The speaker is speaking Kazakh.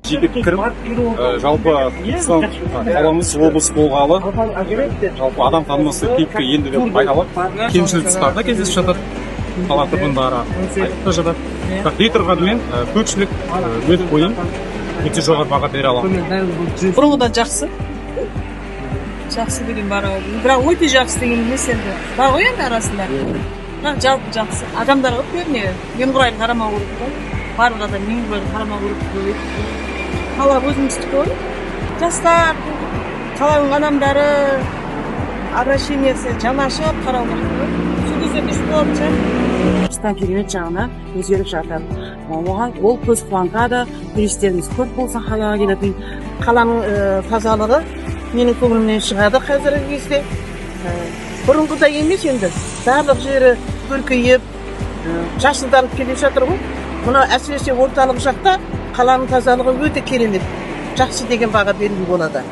жеке пікірім жалпы Түркістан қаламыз облыс болғалы жалпы адам танымасы кейіпке енді деп айта аламын. Кемшілік тұстар да кездесіп жатыр. Қала тұрғындары айтып та жатыр. Бірақ дей тұрғанымен көпшілік өз ойын өте жоғары баға бере аламын. Бұрынғыдан жақсы. Жақсы деген бар. Бірақ өте жақсы деген емес енді. Бар ғой енді арасында. Бірақ жалпы жақсы. Адамдар ғой көбіне немқұрайлы қарамау керек қой. Барлық адам немқұрайлы қарамау керек. Қала өзіміздікі ғой. Жастар, қаланың адамдары обращениесі жанашып қарау керек. Сол кезде біз болатын шығар. Түркістан керемет жағына өзгеріп жатыр. Оған ол көз қуантады. Туристеріміз көп болса қалаға келетін. Қаланың тазалығы менің көңілімнен шығады қазіргі кезде. Бұрынғыдай емес енді. Барлық жері көркейіп, жасылданып келе жатыр ғой. Мына әсіресе орталық жақта қаланың тазалығы өте керемет. Жақсы деген баға беруге болады.